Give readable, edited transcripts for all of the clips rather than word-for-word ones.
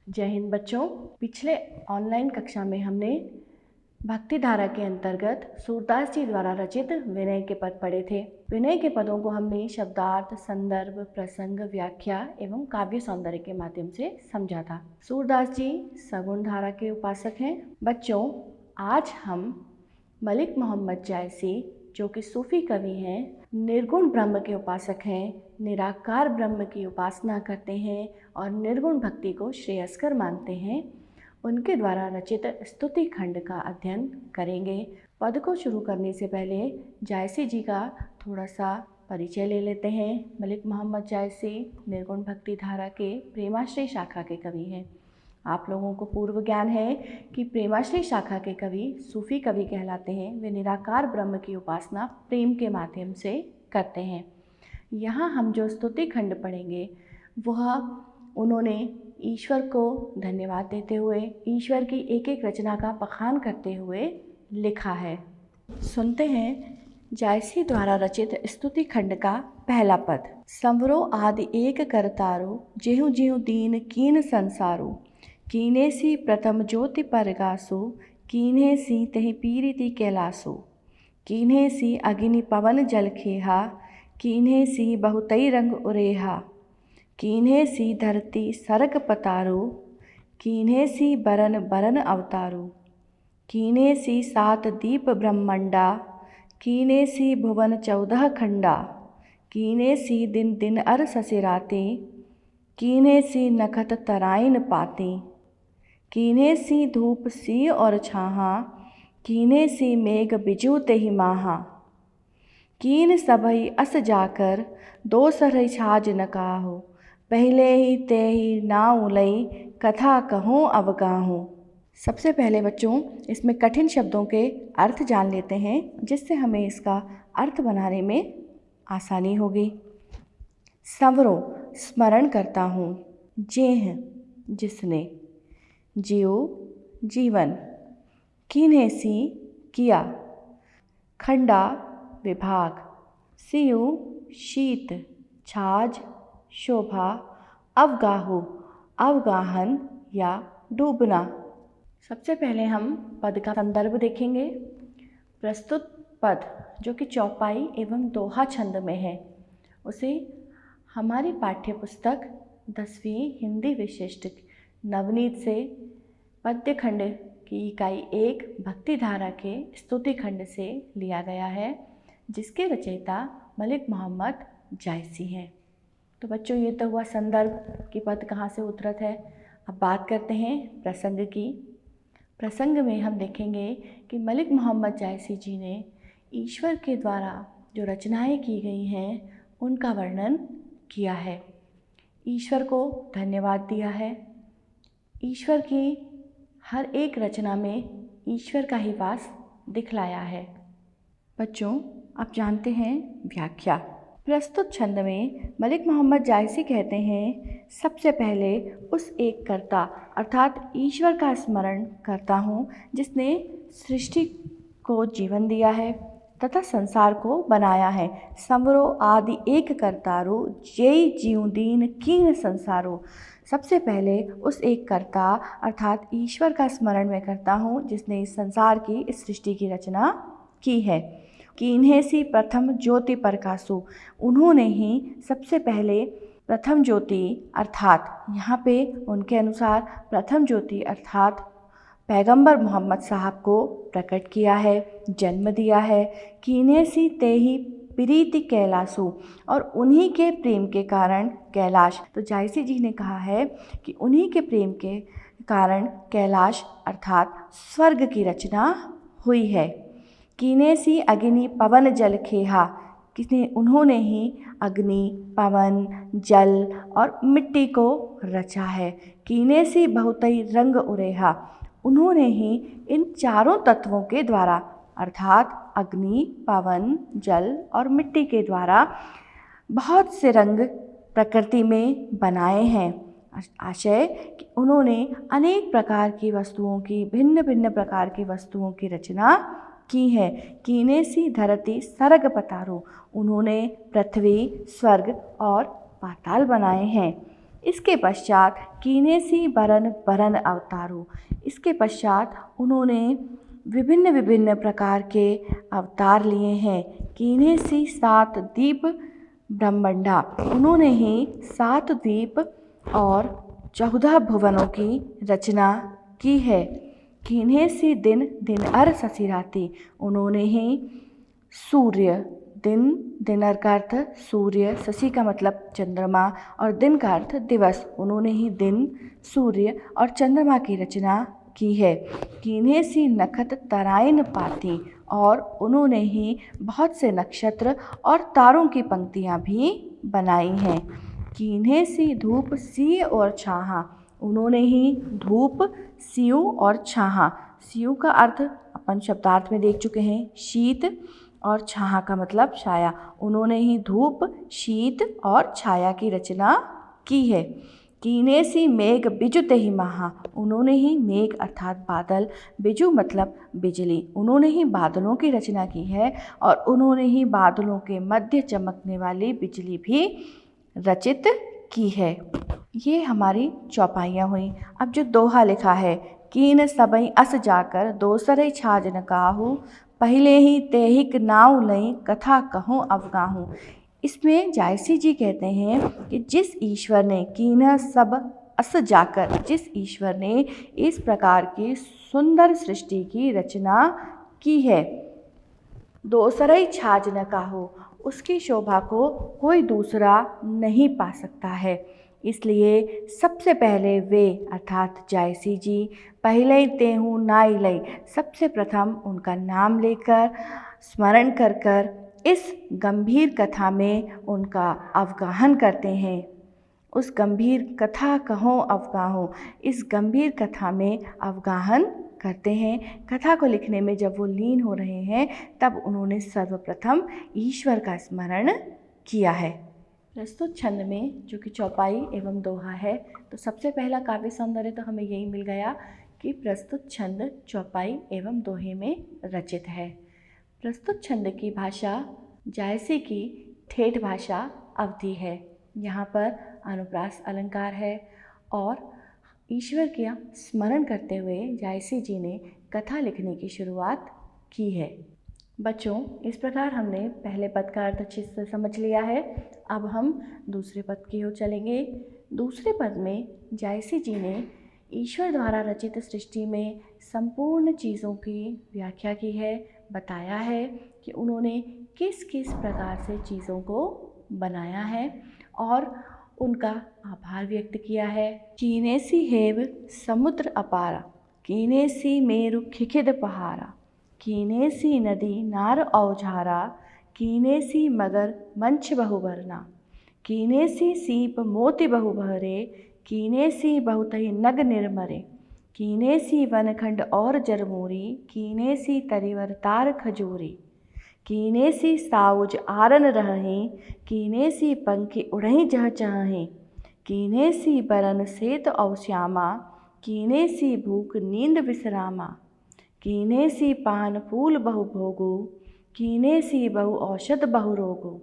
जय हिंद बच्चों। पिछले ऑनलाइन कक्षा में हमने भक्ति धारा के अंतर्गत सूरदास जी द्वारा रचित विनय के पद पढ़े थे। विनय के पदों को हमने शब्दार्थ, संदर्भ, प्रसंग, व्याख्या एवं काव्य सौंदर्य के माध्यम से समझा था। सूरदास जी सगुण धारा के उपासक हैं। बच्चों, आज हम मलिक मोहम्मद जायसी जो कि सूफी कवि हैं, निर्गुण ब्रह्म के उपासक हैं, निराकार ब्रह्म की उपासना करते हैं और निर्गुण भक्ति को श्रेयस्कर मानते हैं, उनके द्वारा रचित स्तुति खंड का अध्ययन करेंगे। पद को शुरू करने से पहले जायसी जी का थोड़ा सा परिचय ले लेते हैं। मलिक मोहम्मद जायसी निर्गुण भक्ति धारा के प्रेमाश्रय शाखा के कवि हैं। आप लोगों को पूर्व ज्ञान है कि प्रेमाश्रय शाखा के कवि सूफी कवि कहलाते हैं। वे निराकार ब्रह्म की उपासना प्रेम के माध्यम से करते हैं। यहाँ हम जो स्तुति खंड पढ़ेंगे वह उन्होंने ईश्वर को धन्यवाद देते हुए, ईश्वर की एक एक रचना का बखान करते हुए लिखा है। सुनते हैं जायसी द्वारा रचित स्तुति खंड का पहला पद। संवरो आदि एक करतारो, जेहु जेहु दीन कीन संसारो, कीने सी प्रथम ज्योति परगासो, कीन्हे सी तहि पीरिति कैलासो, कीन्हे सी अग्नि पवन जल खेहा, कीन्हे सी बहुतई रंग उरेहा, कीन्हे सी धरती सरक पतारो, कीन्हे सी बरन बरन अवतारो, कीन्हे सी सात दीप ब्रह्मंडा, कीन्हे सी भुवन 14 खंडा, कीन्हे सी दिन दिन अर ससिराते, कीन्हे सी नखत तराइन पाते, कीन्हे सी धूप सी और छाहा, कीन्हे सी मेघ बिजू तेहि माहा, कीन सबई अस जाकर दो सरई छाज न काहो, पहले ही ते ही ना उलई कथा कहूँ अवगाहूँ। सबसे पहले बच्चों इसमें कठिन शब्दों के अर्थ जान लेते हैं, जिससे हमें इसका अर्थ बनाने में आसानी होगी। संवरो स्मरण करता हूँ, जेह जिसने, जियो जीवन, कीन्हे सी किया, खंडा विभाग, सियु शीत, छाज शोभा, अवगाहु अवगाहन या डूबना। सबसे पहले हम पद का संदर्भ देखेंगे। प्रस्तुत पद जो कि चौपाई एवं दोहा छंद में है, उसे हमारी पाठ्य पुस्तक 10वीं हिंदी विशिष्ट नवनीत से पद्य खंड की इकाई 1 भक्ति धारा के स्तुति खंड से लिया गया है, जिसके रचयिता मलिक मोहम्मद जायसी हैं। तो बच्चों, ये तो हुआ संदर्भ कि पद कहाँ से उतरत है। अब बात करते हैं प्रसंग की। प्रसंग में हम देखेंगे कि मलिक मोहम्मद जायसी जी ने ईश्वर के द्वारा जो रचनाएं की गई हैं उनका वर्णन किया है, ईश्वर को धन्यवाद दिया है, ईश्वर की हर एक रचना में ईश्वर का ही वास दिखलाया है। बच्चों, आप जानते हैं व्याख्या। प्रस्तुत छंद में मलिक मोहम्मद जायसी कहते हैं, सबसे पहले उस एक कर्ता अर्थात ईश्वर का स्मरण करता हूँ जिसने सृष्टि को जीवन दिया है तथा संसार को बनाया है। संवरो आदि एक करतारो, जेई जीव दीन कीन संसारो। सबसे पहले उस एक कर्ता अर्थात ईश्वर का स्मरण मैं करता हूँ जिसने इस संसार की, इस सृष्टि की रचना की है। कीन्हे सी प्रथम ज्योति प्रकाशो, उन्होंने ही सबसे पहले प्रथम ज्योति अर्थात यहाँ पे उनके अनुसार प्रथम ज्योति अर्थात पैगंबर मोहम्मद साहब को प्रकट किया है, जन्म दिया है। कीन्हे सी ते ही प्रीति कैलासो, और उन्हीं के प्रेम के कारण कैलाश। तो जायसी जी ने कहा है कि उन्हीं के प्रेम के कारण कैलाश अर्थात स्वर्ग की रचना हुई है। कीन्हे सी अग्नि पवन जल खेहा, किसने, उन्होंने ही अग्नि, पवन, जल और मिट्टी को रचा है। कीन्हे सी बहुतई रंग उरेहा, उन्होंने ही इन चारों तत्वों के द्वारा अर्थात अग्नि, पवन, जल और मिट्टी के द्वारा बहुत से रंग प्रकृति में बनाए हैं। आशय कि उन्होंने अनेक प्रकार की वस्तुओं की, भिन्न भिन्न प्रकार की वस्तुओं की रचना की है। कीन्हे सी धरती सरग पतारो, उन्होंने पृथ्वी, स्वर्ग और पाताल बनाए हैं। इसके पश्चात कीनेसी बरन बरन अवतारू। इसके पश्चात उन्होंने विभिन्न विभिन्न प्रकार के अवतार लिए हैं। कीनेसी 7 द्वीप ब्रह्मंडा, उन्होंने ही 7 द्वीप और 14 भुवनों की रचना की है। कीनेसी दिन दिन अर ससिराती, उन्होंने ही सूर्य, दिन, दिनर का अर्थ सूर्य, शशि का मतलब चंद्रमा और दिन का अर्थ दिवस, उन्होंने ही दिन, सूर्य और चंद्रमा की रचना की है। कीनेसी नखत तराइन पाती, और उन्होंने ही बहुत से नक्षत्र और तारों की पंक्तियाँ भी बनाई हैं। कीनेसी धूप सिय और छाहा, उन्होंने ही धूप, सियु और छाहा, सियु का अर्थ अपन शब्दार्थ में देख चुके हैं शीत, और छाहा का मतलब छाया, उन्होंने ही धूप, शीत और छाया की रचना की है। कीनेसी मेघ बिजु तेहि महा, उन्होंने ही मेघ अर्थात बादल, बिजु मतलब बिजली, उन्होंने ही बादलों की रचना की है और उन्होंने ही बादलों के मध्य चमकने वाली बिजली भी रचित की है। ये हमारी चौपाइयाँ हुई। अब जो दोहा लिखा है, कीन सबई अस जाकर दोसरई छाज न काहू, पहले ही तेहिक नाव लई कथा कहूँ अवगाहूँ। इसमें जायसी जी कहते हैं कि जिस ईश्वर ने कीन सब अस जाकर, जिस ईश्वर ने इस प्रकार की सुंदर सृष्टि की रचना की है, दोसरई छाज न काहू, उसकी शोभा को कोई दूसरा नहीं पा सकता है। इसलिए सबसे पहले वे अर्थात जायसी जी पहले तेहू नाई लई, सबसे प्रथम उनका नाम लेकर स्मरण कर कर इस गंभीर कथा में उनका अवगाहन करते हैं। उस गंभीर कथा कहो अवगाहो, इस गंभीर कथा में अवगाहन करते हैं। कथा को लिखने में जब वो लीन हो रहे हैं तब उन्होंने सर्वप्रथम ईश्वर का स्मरण किया है। प्रस्तुत छंद में जो कि चौपाई एवं दोहा है, तो सबसे पहला काव्य सौंदर्य तो हमें यही मिल गया कि प्रस्तुत छंद चौपाई एवं दोहे में रचित है। प्रस्तुत छंद की भाषा जायसी की ठेठ भाषा अवधि है। यहाँ पर अनुप्रास अलंकार है और ईश्वर का स्मरण करते हुए जायसी जी ने कथा लिखने की शुरुआत की है। बच्चों, इस प्रकार हमने पहले पद का अर्थ अच्छे से समझ लिया है। अब हम दूसरे पद की ओर चलेंगे। दूसरे पद में जायसी जी ने ईश्वर द्वारा रचित सृष्टि में संपूर्ण चीज़ों की व्याख्या की है, बताया है कि उन्होंने किस किस प्रकार से चीज़ों को बनाया है और उनका आभार व्यक्त किया है। कीनेसी हेव समुद्र अपारा, कीनेसी मेरु खिखिद पहारा, कीनेसी नदी नार औझारा, कीनेसी मगर मंच बहुवरना, कीनेसी सीप मोति बहु भरे, कीनेसी बहुतहि नग निर्मरे, कीनेसी वनखंड और जरमूरी, कीनेसी तरिवर तार खजूरी, कीनेसी साउज आरन रहें, कीनेसी पंखी उड़हीं जह चाहें, कीनेसी बरन सेत औश्यामा, कीनेसी भूख नींद विश्रामा, कीनेसी पान फूल बहु भोगु, कीनेसी बहु औषध बहु रोगु,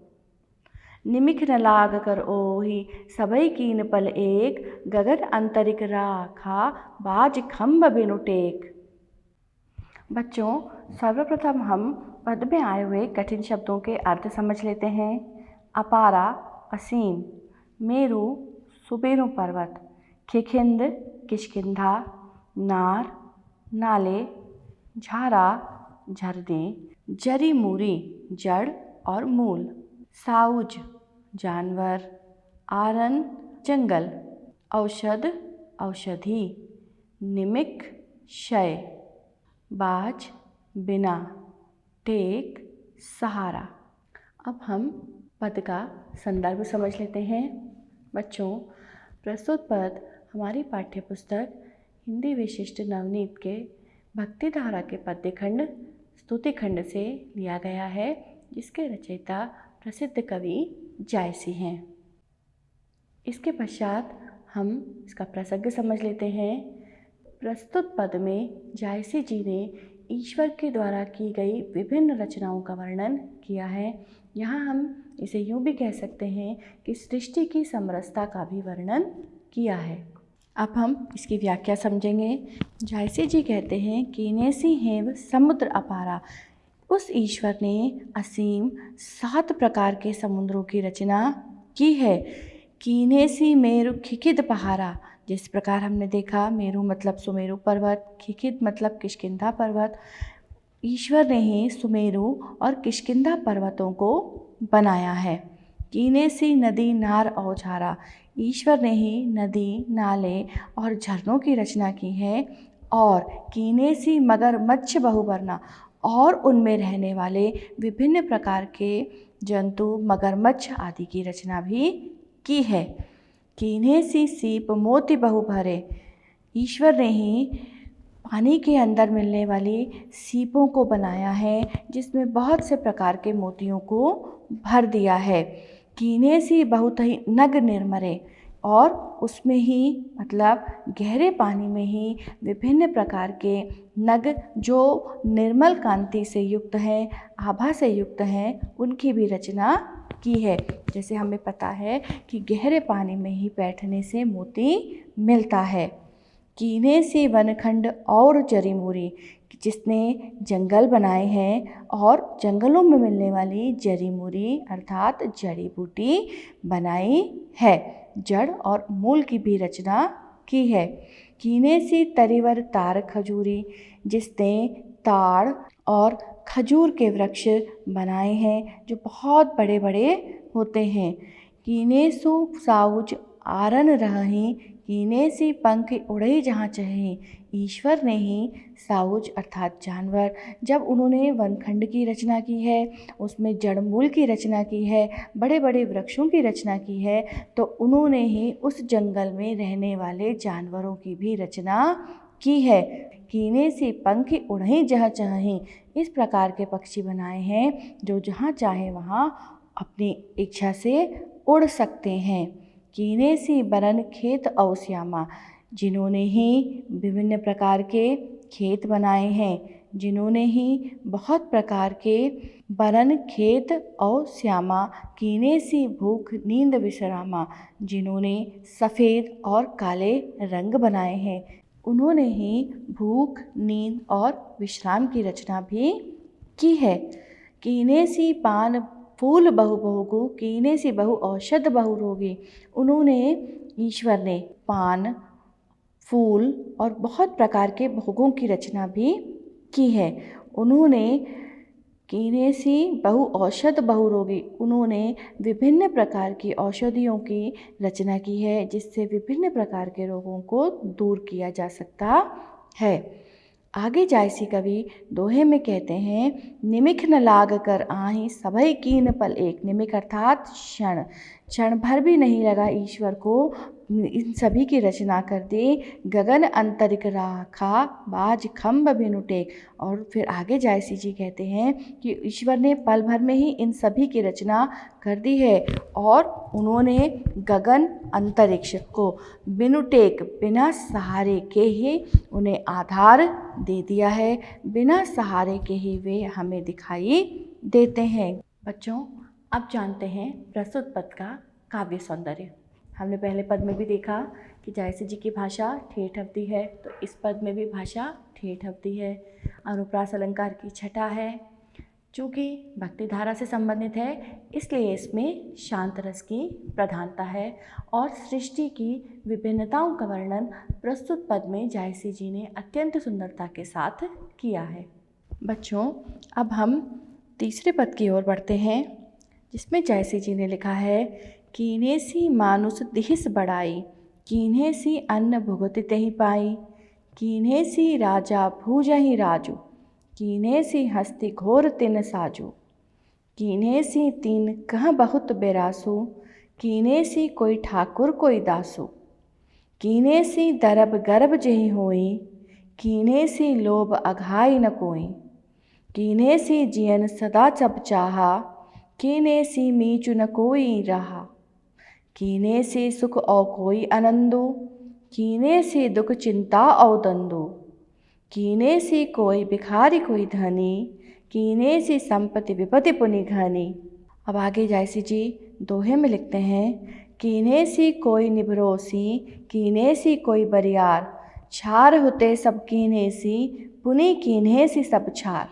निमिख न लाग कर ओहि सबई कीन पल एक, गगन अंतरिक राखा बाज खम्भ बिनु टेक। बच्चों, सर्वप्रथम हम पद में आए हुए कठिन शब्दों के अर्थ समझ लेते हैं। अपारा असीम, मेरु सुमेरु पर्वत, खिखिंद किष्किंधा, नार नाले, झारा झरने, जरी मूरी जड़ और मूल, साउज जानवर, आरन जंगल, औषध औषधि, निमिक क्षय, बाज बिना, टेक सहारा। अब हम पद का संदर्भ समझ लेते हैं। बच्चों, प्रस्तुत पद हमारी पाठ्यपुस्तक हिंदी विशिष्ट नवनीत के भक्ति धारा के पद्य खंड स्तुति खंड से लिया गया है, जिसके रचयिता प्रसिद्ध कवि जायसी हैं। इसके पश्चात हम इसका प्रसंग समझ लेते हैं। प्रस्तुत पद में जायसी जी ने ईश्वर के द्वारा की गई विभिन्न रचनाओं का वर्णन किया है। यहाँ हम इसे यूँ भी कह सकते हैं कि सृष्टि की समरसता का भी वर्णन किया है। अब हम इसकी व्याख्या समझेंगे। जायसी जी कहते हैं कीनेसी हेव समुद्र अपारा। उस ईश्वर ने असीम 7 प्रकार के समुद्रों की रचना की है। कीनेसी मेरु खिकिद पहारा, जिस प्रकार हमने देखा मेरु मतलब सुमेरु पर्वत, खिकिद मतलब किष्किंधा पर्वत। ईश्वर ने ही सुमेरु और किष्किंधा पर्वतों को बनाया है। कीनेसी नदी नार औझारा, ईश्वर ने ही नदी, नाले और झरनों की रचना की है। और कीनेसी मगर मच्छ बहुवर्णा, और उनमें रहने वाले विभिन्न प्रकार के जंतु, मगरमच्छ आदि की रचना भी की है। कीनेसी सीप मोती बहु भरे, ईश्वर ने ही पानी के अंदर मिलने वाली सीपों को बनाया है, जिसमें बहुत से प्रकार के मोतियों को भर दिया है। कीनेसी बहुत ही नग निर्मरे, और उसमें ही मतलब गहरे पानी में ही विभिन्न प्रकार के नग जो निर्मल कांति से युक्त हैं, आभा से युक्त हैं, उनकी भी रचना की है। जैसे हमें पता है कि गहरे पानी में ही बैठने से मोती मिलता है। कीनेसी वनखंड और जड़ी मूरी, जिसने जंगल बनाए हैं और जंगलों में मिलने वाली जड़ी मूरी अर्थात जड़ी बूटी बनाई है। जड़ और मूल की भी रचना की है। कीनेसी तरिवर तार खजूरी, जिसने ताड़ और खजूर के वृक्ष बनाए हैं जो बहुत बड़े बड़े होते हैं। कीनेसु साउज आरन रही, कीनेसी पंख उड़ई जहाँ चहे, ईश्वर ने ही साउज अर्थात जानवर, जब उन्होंने वनखंड की रचना की है, उसमें जड़मूल की रचना की है, बड़े बड़े वृक्षों की रचना की है, तो उन्होंने ही उस जंगल में रहने वाले जानवरों की भी रचना की है। कीनेसी पंख उड़ई जहाँ चाहे, इस प्रकार के पक्षी बनाए हैं जो जहाँ चाहे वहाँ अपनी इच्छा से उड़ सकते हैं। कीनेसी बरन खेत औश्यामा, जिन्होंने ही विभिन्न प्रकार के खेत बनाए हैं, जिन्होंने ही बहुत प्रकार के बरन खेत और श्यामा। कीनेसी भूख नींद विश्रामा, जिन्होंने सफ़ेद और काले रंग बनाए हैं, उन्होंने ही भूख, नींद और विश्राम की रचना भी की है। कीनेसी पान फूल बहु भोगु, कीनेसी बहु औषध बहु रोगी, उन्होंने ईश्वर ने पान, फूल और बहुत प्रकार के भोगों की रचना भी की है। उन्होंने कीनेसी बहु औषध बहु रोगी, उन्होंने विभिन्न प्रकार की औषधियों की रचना की है, जिससे विभिन्न प्रकार के रोगों को दूर किया जा सकता है। आगे जायसी कवि दोहे में कहते हैं निमिख न लाग कर आही सभई कीन पल एक। निमिख अर्थात क्षण, क्षण भर भी नहीं लगा ईश्वर को इन सभी की रचना कर दी। गगन अंतरिक राखा बाज खम्भ बिनु टेक। और फिर आगे जायसी जी कहते हैं कि ईश्वर ने पल भर में ही इन सभी की रचना कर दी है, और उन्होंने गगन अंतरिक्ष को बिनु टेक बिना सहारे के ही उन्हें आधार दे दिया है। बिना सहारे के ही वे हमें दिखाई देते हैं। बच्चों, अब जानते हैं प्रस्तुत पद का काव्य सौंदर्य। हमने पहले पद में भी देखा कि जायसी जी की भाषा ठेठ अवधि है, तो इस पद में भी भाषा ठेठ अवधि है। अनुप्रास अलंकार की छटा है। चूँकि भक्ति धारा से संबंधित है, इसलिए इसमें शांत रस की प्रधानता है, और सृष्टि की विभिन्नताओं का वर्णन प्रस्तुत पद में जायसी जी ने अत्यंत सुंदरता के साथ किया है। बच्चों, अब हम तीसरे पद की ओर बढ़ते हैं, जिसमें जायसी जी ने लिखा है कीनेसी मानुष दिहिस बढ़ाई, कीन्हेसी अन्न भुगत ही पाई, कीन्हेसी राजा भूजहि राजू, कीन्हेसी हस्ती घोर तिन साजू, कीन्हेसी तीन कह बहुत बेरासू, कीन्हेसी कोई ठाकुर कोई दासू, कीन्हेसी दरब गर्भ जहि होई, कीन्हेसी लोभ अघाई न कोई, कीन्हेसी जियन सदा चप चाहा, कीन्हेसी मीचु न कोई रहा, कीन्हेसी सुख औ कोई आनंदो, कीन्हेसी दुख चिंता औ दंदो, कीन्हेसी कोई भिखारी कोई धनी, कीन्हेसी संपत्ति विपत्ति पुनि घनी। अब आगे जायसी जी दोहे में लिखते हैं, कीने सी कोई निभरोसी, कीने सी कोई बरियार, छार होते सब कीने सी, पुनि कीन्हे सी सब छार।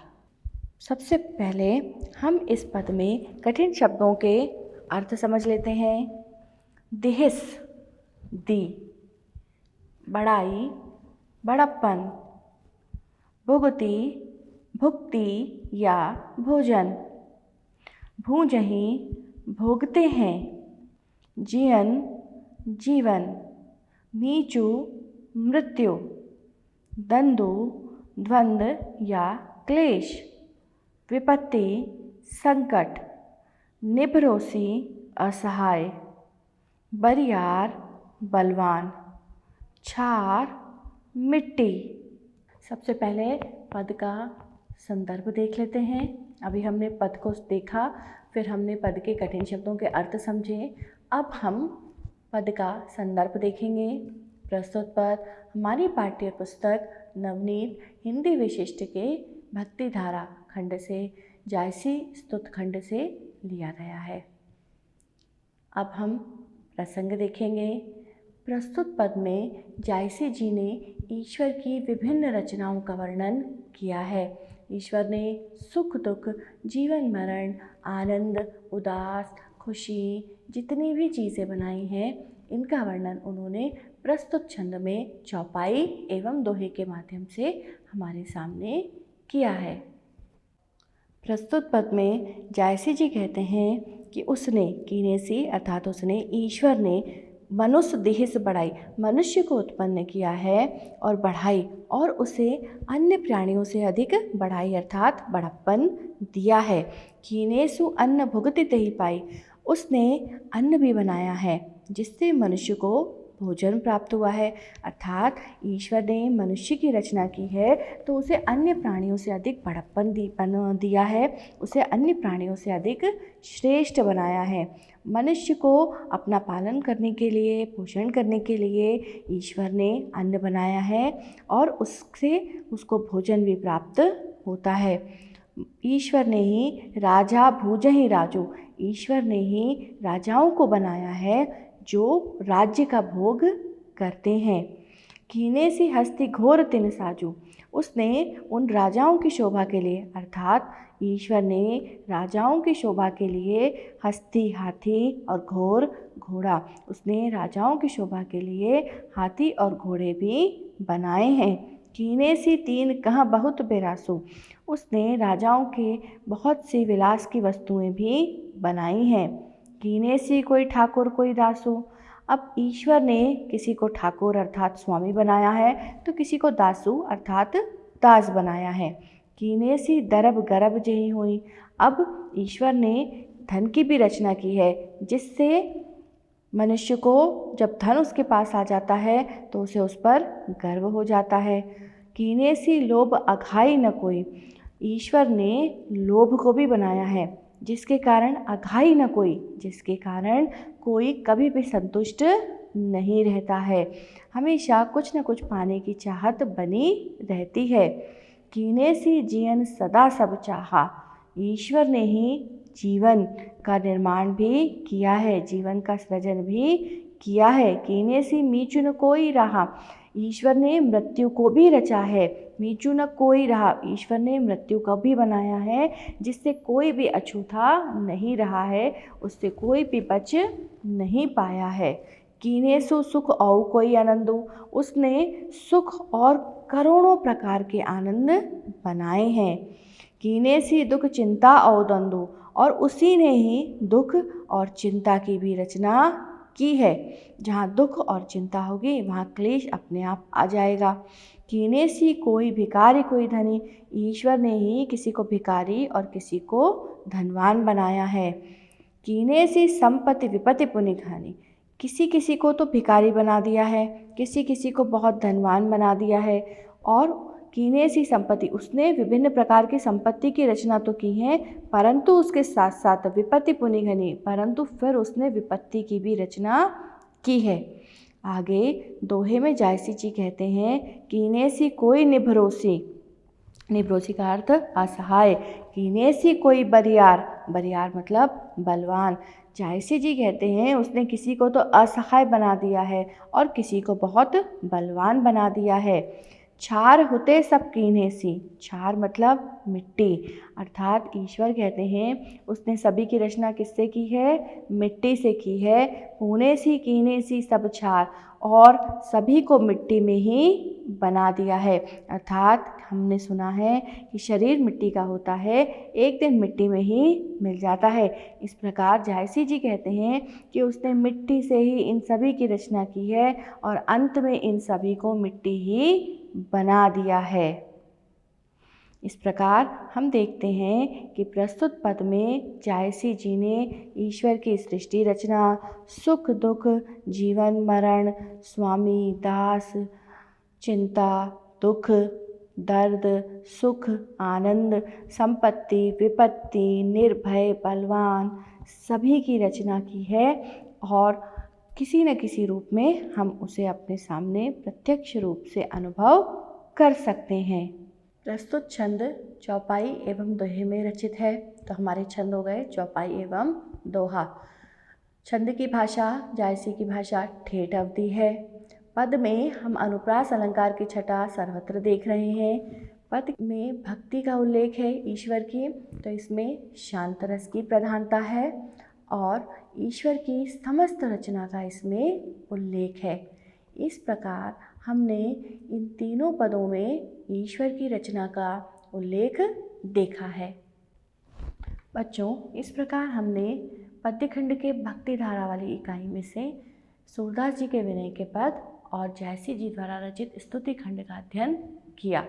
सबसे पहले हम इस पद में कठिन शब्दों के अर्थ समझ लेते हैं। दिहिस दी, बड़ाई बड़प्पन, भुगती भुक्ति या भोजन, भूजही भोगते हैं, जियन जीवन, मीचू मृत्यु, दंदु द्वंद्व या क्लेश, विपत्ति संकट, निभरोसी असहाय, बरियार बलवान, छार मिट्टी। सबसे पहले पद का संदर्भ देख लेते हैं। अभी हमने पद को देखा, फिर हमने पद के कठिन शब्दों के अर्थ समझे। अब हम पद का संदर्भ देखेंगे। प्रस्तुत पद हमारी पाठ्य पुस्तक नवनीत हिंदी विशिष्ट के भक्तिधारा खंड से, जायसी स्तुत खंड से लिया गया है। अब हम प्रसंग देखेंगे। प्रस्तुत पद में जायसी जी ने ईश्वर की विभिन्न रचनाओं का वर्णन किया है। ईश्वर ने सुख दुख, जीवन मरण, आनंद उदास, खुशी, जितनी भी चीज़ें बनाई हैं, इनका वर्णन उन्होंने प्रस्तुत छंद में चौपाई एवं दोहे के माध्यम से हमारे सामने किया है। प्रस्तुत पद में जायसी जी कहते हैं कि उसने, कीनेसी अर्थात उसने, ईश्वर ने मनुष्य देहिस बढ़ाई, मनुष्य को उत्पन्न किया है और बढ़ाई, और उसे अन्य प्राणियों से अधिक बढ़ाई अर्थात बड़प्पन दिया है। कीनेसु अन्न भुगति तेहि पाई, उसने अन्न भी बनाया है जिससे मनुष्य को भोजन प्राप्त हुआ है। अर्थात ईश्वर ने मनुष्य की रचना की है तो उसे अन्य प्राणियों से अधिक बड़प्पन दिया है, उसे अन्य प्राणियों से अधिक श्रेष्ठ बनाया है। मनुष्य को अपना पालन करने के लिए, पोषण करने के लिए ईश्वर ने अन्न बनाया है और उससे उसको भोजन भी प्राप्त होता है। ईश्वर ने ही राजा भूजहि राजू, ईश्वर ने ही राजाओं को बनाया है जो राज्य का भोग करते हैं। कीने सी हस्ती घोर तिन साजू, उसने उन राजाओं की शोभा के लिए, अर्थात ईश्वर ने राजाओं की शोभा के लिए हस्ती हाथी और घोर घोड़ा, उसने राजाओं की शोभा के लिए हाथी और घोड़े भी बनाए हैं। कीने सी तीन कहाँ बहुत बेरासू, उसने राजाओं के बहुत सी विलास की वस्तुएं भी बनाई हैं। कीने सी कोई ठाकुर कोई दासू, अब ईश्वर ने किसी को ठाकुर अर्थात स्वामी बनाया है तो किसी को दासू अर्थात दास बनाया है। कीने सी दरब गरब जही हुई, अब ईश्वर ने धन की भी रचना की है जिससे मनुष्य को जब धन उसके पास आ जाता है तो उसे उस पर गर्व हो जाता है। कीने सी लोभ अघाई न कोई, ईश्वर ने लोभ को भी बनाया है जिसके कारण अघाई न कोई, जिसके कारण कोई कभी भी संतुष्ट नहीं रहता है, हमेशा कुछ न कुछ पाने की चाहत बनी रहती है। कीने सी जीवन सदा सब चाहा, ईश्वर ने ही जीवन का निर्माण भी किया है, जीवन का सृजन भी किया है। कीने सी मीचु न कोई रहा, ईश्वर ने मृत्यु को भी रचा है। मीचू न कोई रहा, ईश्वर ने मृत्यु को भी बनाया है जिससे कोई भी अछूता नहीं रहा है, उससे कोई भी बच नहीं पाया है। कीने सु सुख औ कोई आनंदो, उसने सुख और करोड़ों प्रकार के आनंद बनाए हैं। कीने सी दुख चिंता औ द्वंद्व, और उसी ने ही दुख और चिंता की भी रचना की है। जहाँ दुख और चिंता होगी वहाँ क्लेश अपने आप आ जाएगा। कीने सी कोई भिखारी कोई धनी, ईश्वर ने ही किसी को भिखारी और किसी को धनवान बनाया है। कीने सी संपत्ति विपत्ति पुनि घानी, किसी किसी को तो भिखारी बना दिया है, किसी किसी को बहुत धनवान बना दिया है। और कीने सी संपत्ति, उसने विभिन्न प्रकार की संपत्ति की रचना तो की है परंतु उसके साथ साथ विपत्ति पुनि घनी, परंतु फिर उसने विपत्ति की भी रचना की है। आगे दोहे में जायसी जी कहते हैं, कीने सी कोई निभरोसी, निभरोसी का अर्थ असहाय। कीने सी कोई बरियार, बरियार मतलब बलवान। जायसी जी कहते हैं उसने किसी को तो असहाय बना दिया है और किसी को बहुत बलवान बना दिया है। छार होते सब कीन्हे सी, छार मतलब मिट्टी, अर्थात ईश्वर कहते हैं उसने सभी की रचना किससे की है, मिट्टी से की है। पुणे सी कीन्हे सी सब छार, और सभी को मिट्टी में ही बना दिया है। अर्थात हमने सुना है कि शरीर मिट्टी का होता है, एक दिन मिट्टी में ही मिल जाता है। इस प्रकार जायसी जी कहते हैं कि उसने मिट्टी से ही इन सभी की रचना की है और अंत में इन सभी को मिट्टी ही बना दिया है। इस प्रकार हम देखते हैं कि प्रस्तुत पद में जायसी जी ने ईश्वर की सृष्टि रचना, सुख दुख, जीवन मरण, स्वामी दास, चिंता दुख, दर्द सुख, आनंद, संपत्ति विपत्ति, निर्भय बलवान, सभी की रचना की है और किसी न किसी रूप में हम उसे अपने सामने प्रत्यक्ष रूप से अनुभव कर सकते हैं। प्रस्तुत छंद चौपाई एवं दोहे में रचित है। तो हमारे छंद हो गए चौपाई एवं दोहा। छंद की भाषा जायसी की भाषा ठेठ अवधि है। पद में हम अनुप्रास अलंकार की छटा सर्वत्र देख रहे हैं। पद में भक्ति का उल्लेख है ईश्वर की, तो इसमें शांत रस की प्रधानता है और ईश्वर की समस्त रचना का इसमें उल्लेख है। इस प्रकार हमने इन तीनों पदों में ईश्वर की रचना का उल्लेख देखा है। बच्चों, इस प्रकार हमने पद्यखंड के भक्ति धारा वाली इकाई में से सूरदास जी के विनय के पद और जायसी जी द्वारा रचित स्तुति खंड का अध्ययन किया।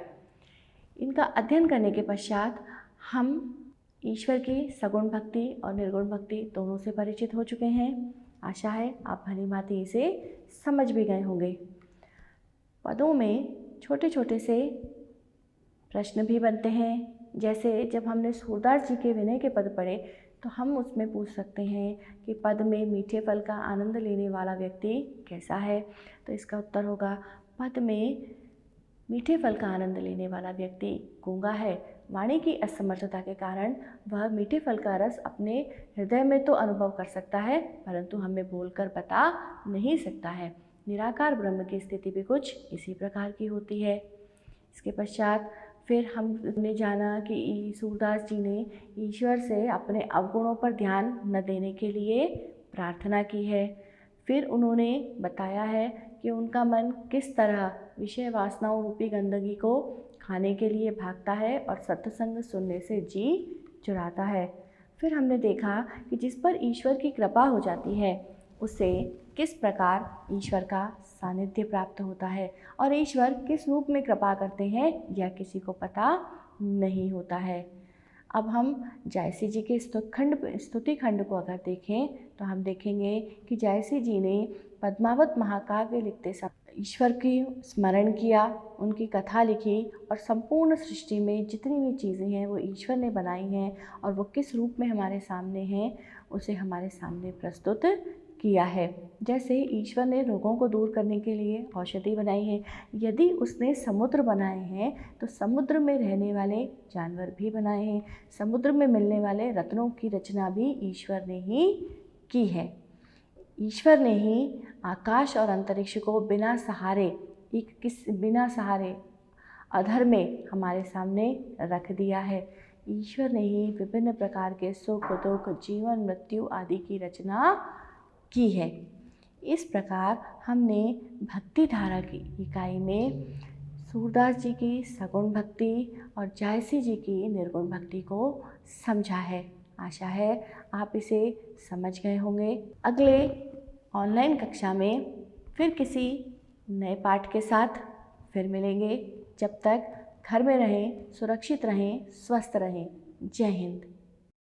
इनका अध्ययन करने के पश्चात हम ईश्वर की सगुण भक्ति और निर्गुण भक्ति दोनों से परिचित हो चुके हैं। आशा है आप भली भांति इसे समझ भी गए होंगे। पदों में छोटे छोटे से प्रश्न भी बनते हैं। जैसे जब हमने सूरदास जी के विनय के पद पढ़े तो हम उसमें पूछ सकते हैं कि पद में मीठे फल का आनंद लेने वाला व्यक्ति कैसा है। तो इसका उत्तर होगा, पद में मीठे फल का आनंद लेने वाला व्यक्ति गूंगा है। वाणी की असमर्थता के कारण वह मीठे फल का रस अपने हृदय में तो अनुभव कर सकता है, परंतु हमें बोलकर बता नहीं सकता है। निराकार ब्रह्म की स्थिति भी कुछ इसी प्रकार की होती है। इसके पश्चात फिर हमने जाना कि सूरदास जी ने ईश्वर से अपने अवगुणों पर ध्यान न देने के लिए प्रार्थना की है। फिर उन्होंने बताया है कि उनका मन किस तरह विषय वासनाओं रूपी गंदगी को खाने के लिए भागता है और सत्संग सुनने से जी चुराता है। फिर हमने देखा कि जिस पर ईश्वर की कृपा हो जाती है उसे किस प्रकार ईश्वर का सानिध्य प्राप्त होता है और ईश्वर किस रूप में कृपा करते हैं यह किसी को पता नहीं होता है। अब हम जायसी जी के स्तुति खंड को अगर देखें तो हम देखेंगे कि जायसी जी ने पद्मावत महाकाव्य लिखते समय ईश्वर की स्मरण किया, उनकी कथा लिखी और संपूर्ण सृष्टि में जितनी भी चीज़ें हैं वो ईश्वर ने बनाई हैं और वो किस रूप में हमारे सामने हैं उसे हमारे सामने प्रस्तुत किया है। जैसे ईश्वर ने रोगों को दूर करने के लिए औषधि बनाई है, यदि उसने समुद्र बनाए हैं तो समुद्र में रहने वाले जानवर भी बनाए हैं, समुद्र में मिलने वाले रत्नों की रचना भी ईश्वर ने ही की है। ईश्वर ने ही आकाश और अंतरिक्ष को बिना सहारे अधर में हमारे सामने रख दिया है। ईश्वर ने ही विभिन्न प्रकार के सुख दुख जीवन मृत्यु आदि की रचना की है। इस प्रकार हमने भक्ति धारा की इकाई में सूरदास जी की सगुण भक्ति और जायसी जी की निर्गुण भक्ति को समझा है। आशा है आप इसे समझ गए होंगे। अगले ऑनलाइन कक्षा में फिर किसी नए पाठ के साथ फिर मिलेंगे। जब तक घर में रहें, सुरक्षित रहें, स्वस्थ रहें। जय हिंद।